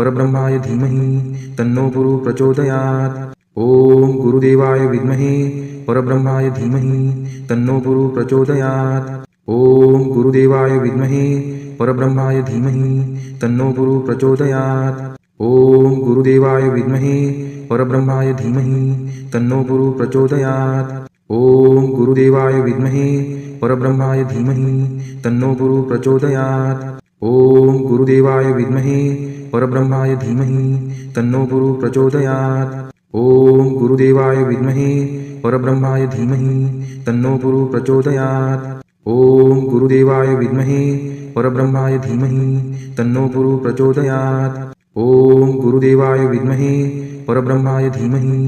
परब्रह्माय धीमहि तन्नो गुरुः प्रचोदयात्। ॐ गुरुदेवाय विद्महे परब्रह्माय धीमहि तन्नो गुरुः प्रचोदयात्। ॐ गुरुदेवाय विद्महे परब्रह्माय धीमहि तन्नो गुरुः प्रचोदयात्। ॐ गुरुदेवाय विद्महे परब्रह्माय धीमहि तन्नो गुरुः प्रचोदयात्। ॐ गुरुदेवाय विद्महे परब्रह्माय धीमहि तन्नो गुरुः प्रचोदयात्। ॐ गुरुदेवाय विद्महे परब्रह्माय धीमहि तन्नो गुरुः प्रचोदयात्। ॐ गुरुदेवाय विद्महे परब्रह्माय धीमहि तन्नो गुरुः प्रचोदयात्। ॐ गुरुदेवाय विद्महे परब्रह्माय धीमहि तन्नो गुरुः प्रचोदयात्। ॐ गुरुदेवाय विद्महे परब्रह्माय धीमहि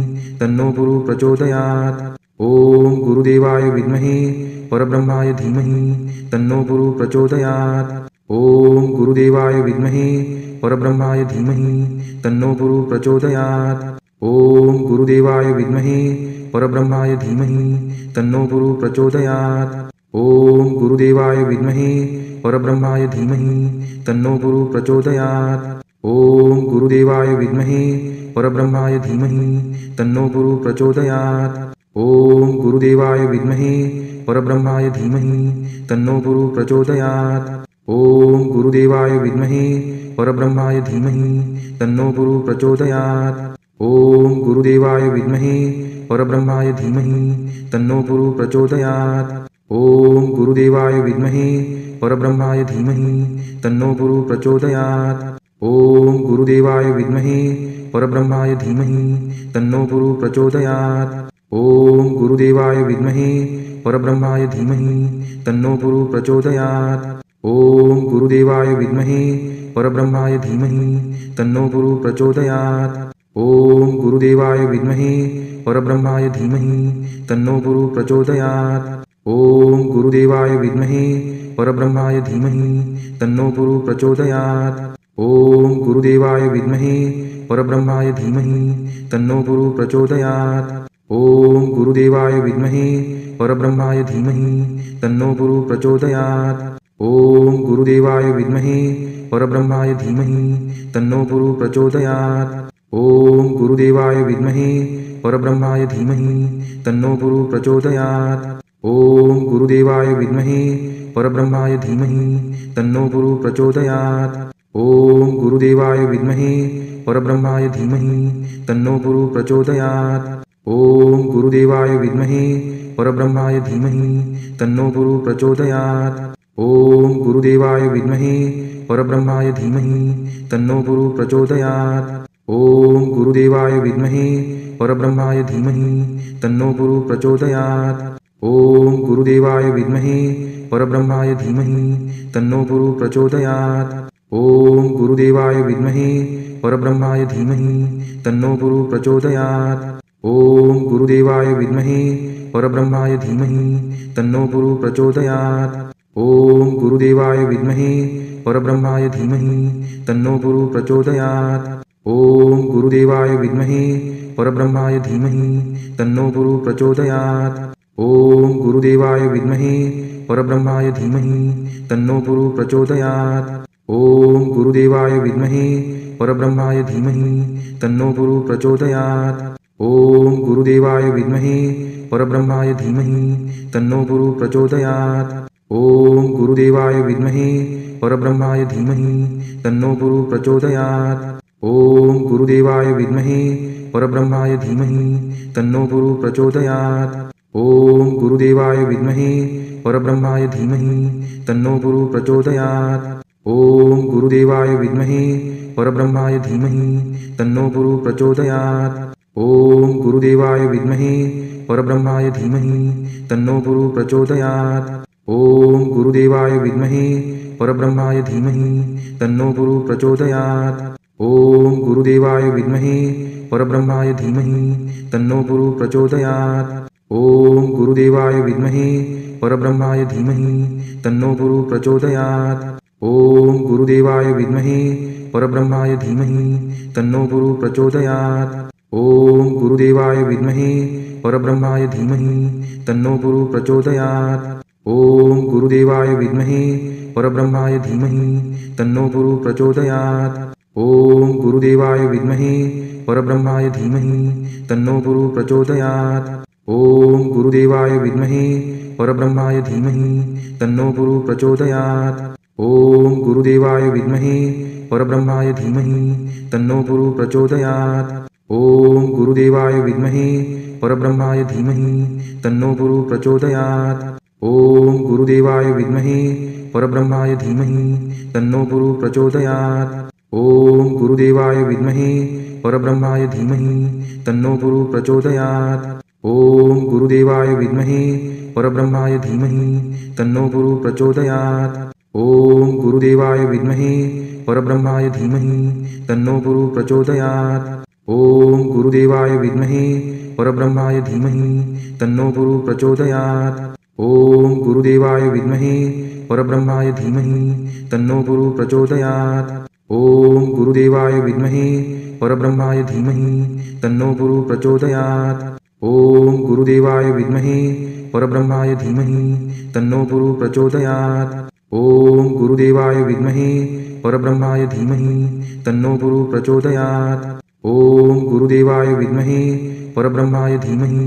तन्नो गुरुः प्रचोदयात्। ॐ गुरुदेवाय विद्महे परब्रह्माय धीमहि तन्नो गुरुः प्रचोदयात्। ॐ गुरुदेवाय विद्महे परब्रह्माय धीमहि तन्नो गुरुः प्रचोदयात्। ॐ गुरुदेवाय विद्महे परब्रह्माय धीमहि तन्नो गुरुः प्रचोदयात्। ॐ गुरुदेवाय विद्महे परब्रह्माय धीमहि तन्नो गुरुः प्रचोदयात्। ॐ गुरुदेवाय विद्महे परब्रह्माय धीमहि तन्नो गुरुः प्रचोदयात्। ॐ गुरुदेवाय विद्महे परब्रह्माय धीमहि तन्नो गुरुः प्रचोदयात्। ॐ गुरुदेवाय विद्महे परब्रह्माय धीमहि तन्नो गुरुः प्रचोदयात्। ॐ गुरुदेवाय विद्महे परब्रह्माय धीमहि तन्नो गुरुः प्रचोदयात्। ॐ गुरुदेवाय विद्महे परब्रह्माय धीमहि तन्नो गुरुः प्रचोदयात्। ॐ गुरुदेवाय विद्महे परब्रह्माय धीमहि तन्नो गुरुः प्रचोदयात्। ॐ गुरुदेवाय विद्महे परब्रह्माय धीमहि तन्नो गुरुः प्रचोदयात्। ॐ गुरुदेवाय विद्महे परब्रह्माय धीमहि तन्नो गुरुः प्रचोदयात्। ॐ गुरुदेवाय विद्महे परब्रह्माय धीमहि तन्नो गुरुः प्रचोदयात्। ॐ गुरुदेवाय विद्महे परब्रह्माय धीमहि तन्नो गुरुः प्रचोदयात्। ॐ गुरुदेवाय विद्महे परब्रह्माय धीमहि तन्नो गुरुः प्रचोदयात्। ॐ गुरुदेवाय विद्महे परब्रह्माय धीमहि तन्नो गुरुः प्रचोदयात्। ॐ गुरुदेवाय विद्महे परब्रह्माय धीमहि तन्नो गुरुः प्रचोदयात्। ॐ गुरुदेवाय विद्महे परब्रह्माय धीमहि तन्नो गुरुः प्रचोदयात्। ॐ गुरुदेवाय विद्महे परब्रह्माय धीमहि तन्नो गुरुः प्रचोदयात्। ॐ गुरुदेवाय विद्महे परब्रह्माय धीमहि तन्नो गुरुः प्रचोदयात्। ॐ गुरुदेवाय विद्महे परब्रह्माय धीमहि तन्नो गुरुः प्रचोदयात्। ॐ गुरुदेवाय विद्महे परब्रह्माय धीमहि तन्नो गुरुः प्रचोदयात्। ॐ गुरुदेवाय विद्महे परब्रह्माय धीमहि तन्नो गुरुः प्रचोदयात्। ॐ गुरुदेवाय विद्महे परब्रह्माय धीमहि तन्नो गुरुः प्रचोदयात्। ॐ गुरुदेवाय विद्महे परब्रह्माय धीमहि तन्नो गुरुः प्रचोदयात्। ॐ गुरुदेवाय विद्महे परब्रह्माय धीमहि तन्नो गुरुः प्रचोदयात्। ॐ गुरुदेवाय विद्महे परब्रह्माय धीमहि तन्नो गुरुः प्रचोदयात्। ॐ गुरुदेवाय विद्महे परब्रह्माय धीमहि तन्नो गुरुः प्रचोदयात्। ॐ गुरुदेवाय विद्महे परब्रह्माय धीमहि तन्नो गुरुः प्रचोदयात्। ॐ गुरुदेवाय विद्महे परब्रह्माय धीमहि तन्नो गुरुः प्रचोदयात्। ॐ गुरुदेवाय विद्महे परब्रह्माय धीमहि तन्नो गुरुः प्रचोदयात्। ॐ गुरुदेवाय विद्महे परब्रह्माय धीमहि तन्नो गुरुः प्रचोदयात्। ॐ गुरुदेवाय विद्महे परब्रह्माय धीमहि तन्नो गुरुः प्रचोदयात्। ॐ गुरुदेवाय विद्महे परब्रह्माय धीमहि तन्नो गुरुः प्रचोदयात्। ॐ गुरुदेवाय विद्महे परब्रह्माय धीमहि तन्नो गुरुः प्रचोदयात्। ॐ गुरुदेवाय विद्महे परब्रह्माय धीमहि तन्नो गुरुः प्रचोदयात्। ॐ गुरुदेवाय विद्महे परब्रह्माय धीमहि तन्नो गुरुः प्रचोदयात्। ॐ गुरुदेवाय विद्महे परब्रह्माय धीमहि तन्नो गुरुः प्रचोदयात्। ॐ गुरुदेवाय विद्महे परब्रह्माय धीमहि तन्नो गुरुः प्रचोदयात्। ॐ गुरुदेवाय विद्महे परब्रह्माय धीमहि तन्नो गुरुः प्रचोदयात्। ॐ गुरुदेवाय विद्महे परब्रह्माय धीमहि तन्नो गुरुः प्रचोदयात्। ॐ गुरुदेवाय विद्महे परब्रह्माय धीमहि तन्नो गुरुः प्रचोदयात्। ॐ गुरुदेवाय विद्महे परब्रह्माय धीमहि तन्नो गुरुः प्रचोदयात्। ॐ गुरुदेवाय विद्महे परब्रह्माय धीमहि तन्नो गुरुः प्रचोदयात्। ॐ गुरुदेवाय विद्महे परब्रह्माय धीमहि तन्नो गुरुः प्रचोदयात्। ॐ गुरुदेवाय विद्महे परब्रह्माय धीमहि तन्नो गुरुः प्रचोदयात्। ॐ गुरुदेवाय विद्महे परब्रह्माय धीमहि तन्नो गुरुः प्रचोदयात्। ॐ गुरुदेवाय विद्महे परब्रह्माय धीमहि तन्नो गुरुः प्रचोदयात्। ॐ गुरुदेवाय विद्महे परब्रह्माय धीमहि तन्नो गुरुः प्रचोदयात्। ॐ गुरुदेवाय विद्महे परब्रह्माय धीमहि तन्नो गुरुः प्रचोदयात्। ॐ गुरुदेवाय विद्महे परब्रह्माय धीमहि तन्नो गुरुः प्रचोदयात्। ॐ गुरुदेवाय विद्महे परब्रह्माय धीमहि तन्नो गुरुः प्रचोदयात्। ॐ गुरुदेवाय विद्महे परब्रह्माय धीमहि तन्नो गुरुः प्रचोदयात्। ॐ गुरुदेवाय विद्महे परब्रह्माय धीमहि तन्नो गुरुः प्रचोदयात्। ॐ गुरुदेवाय विद्महे परब्रह्माय धीमहि तन्नो गुरुः प्रचोदयात्। ॐ गुरुदेवाय विद्महे परब्रह्माय धीमहि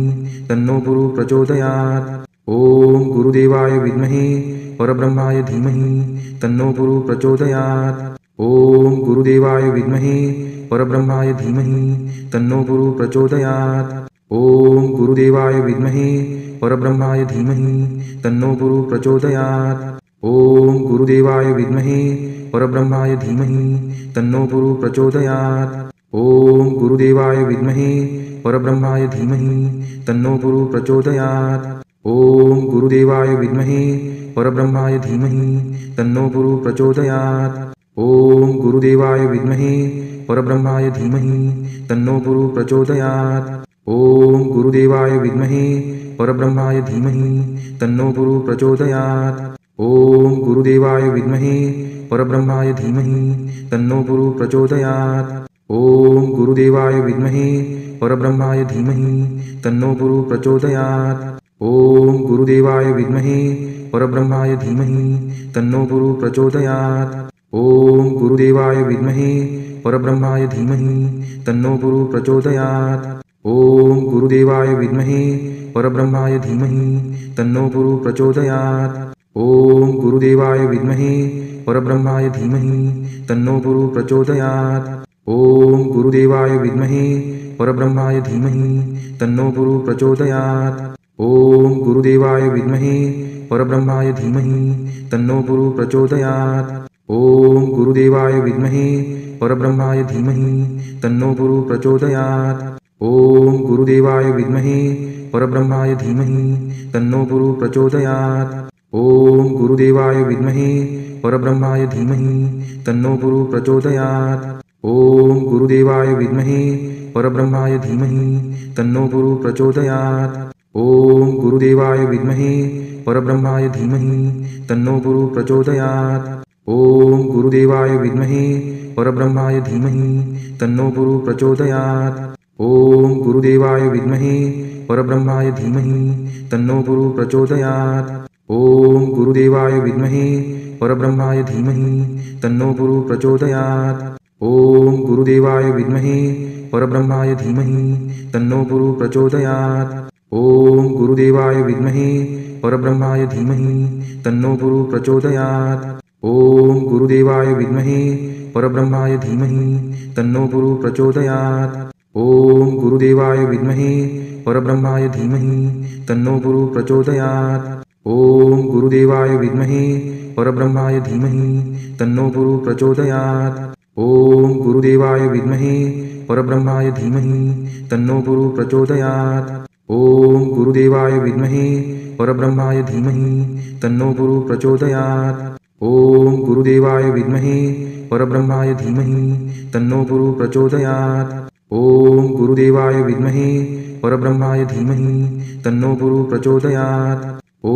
तन्नो गुरुः प्रचोदयात्। ॐ गुरुदेवाय विद्महे परब्रह्माय धीमहि तन्नो गुरुः प्रचोदयात्। ॐ गुरुदेवाय विद्महे परब्रह्माय धीमहि तन्नो गुरुः प्रचोदयात्। ॐ गुरुदेवाय विद्महे परब्रह्माय धीमहि तन्नो गुरुः प्रचोदयात्। ॐ गुरुदेवाय विद्महे परब्रह्माय धीमहि तन्नो गुरुः प्रचोदयात्। ॐ गुरुदेवाय विद्महे परब्रह्माय धीमहि तन्नो गुरुः प्रचोदयात्। ॐ गुरुदेवाय विद्महे परब्रह्माय धीमहि तन्नो गुरुः प्रचोदयात्। ॐ गुरुदेवाय विद्महे परब्रह्माय धीमहि तन्नो गुरुः प्रचोदयात्। ॐ गुरुदेवाय विद्महे परब्रह्माय धीमहि तन्नो गुरुः प्रचोदयात्। ॐ गुरुदेवाय विद्महे परब्रह्माय धीमहि तन्नो गुरुः प्रचोदयात्। ॐ गुरुदेवाय विद्महे परब्रह्माय धीमहि तन्नो गुरुः प्रचोदयात्। ॐ गुरुदेवाय विद्महे परब्रह्माय धीमहि तन्नो गुरुः प्रचोदयात्। ॐ गुरुदेवाय विद्महे परब्रह्माय धीमहि तन्नो गुरुः प्रचोदयात्। ॐ गुरुदेवाय विद्महे परब्रह्माय धीमहि तन्नो गुरुः प्रचोदयात्। ॐ गुरुदेवाय विद्महे परब्रह्माय धीमहि तन्नो गुरुः प्रचोदयात्। ॐ गुरुदेवाय विद्महे परब्रह्माय धीमहि तन्नो गुरुः प्रचोदयात्। ॐ गुरुदेवाय विद्महे परब्रह्माय धीमहि तन्नो गुरुः प्रचोदयात्। ॐ गुरुदेवाय विद्महे परब्रह्माय धीमहि तन्नो गुरुः प्रचोदयात्। ॐ गुरुदेवाय विद्महे परब्रह्माय धीमहि तन्नो गुरुः प्रचोदयात्। ॐ गुरुदेवाय विद्महे परब्रह्माय धीमहि तन्नो गुरुः प्रचोदयात्। ॐ गुरुदेवाय विद्महे परब्रह्माय धीमहि तन्नो गुरुः प्रचोदयात्। ॐ गुरुदेवाय विद्महे परब्रह्माय धीमहि तन्नो गुरुः प्रचोदयात्। ॐ गुरुदेवाय विद्महे परब्रह्माय धीमहि तन्नो गुरुः प्रचोदयात्। ॐ गुरुदेवाय विद्महे परब्रह्माय धीमहि तन्नो गुरुः प्रचोदयात्। ॐ गुरुदेवाय विद्महे परब्रह्माय धीमहि तन्नो गुरुः प्रचोदयात्। ॐ गुरुदेवाय विद्महे परब्रह्माय धीमहि तन्नो गुरुः प्रचोदयात्। ॐ गुरुदेवाय विद्महे परब्रह्माय धीमहि तन्नो गुरुः प्रचोदयात्। ॐ गुरुदेवाय विद्महे परब्रह्माय धीमहि तन्नो गुरुः प्रचोदयात्। ॐ गुरुदेवाय विद्महे परब्रह्माय धीमहि तन्नो गुरुः प्रचोदयात्। ॐ गुरुदेवाय विद्महे परब्रह्माय धीमहि तन्नो गुरुः प्रचोदयात्। ॐ गुरुदेवाय विद्महे परब्रह्माय धीमहि तन्नो गुरुः प्रचोदयात्। ॐ गुरुदेवाय विद्महे परब्रह्माय धीमहि तन्नो गुरुः प्रचोदयात्। ॐ गुरुदेवाय विद्महे परब्रह्माय धीमहि तन्नो गुरुः प्रचोदयात्। ॐ गुरुदेवाय विद्महे परब्रह्माय धीमहि तन्नो गुरुः प्रचोदयात्। ॐ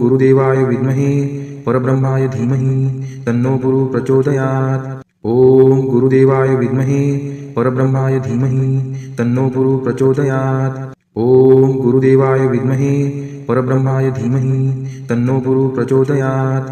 गुरुदेवाय विद्महे परब्रह्माय धीमहि तन्नो गुरुः प्रचोदयात्। ॐ गुरुदेवाय विद्महे परब्रह्माय धीमहि तन्नो गुरुः प्रचोदयात्। ॐ गुरुदेवाय विद्महे परब्रह्माय धीमहि तन्नो गुरुः प्रचोदयात्।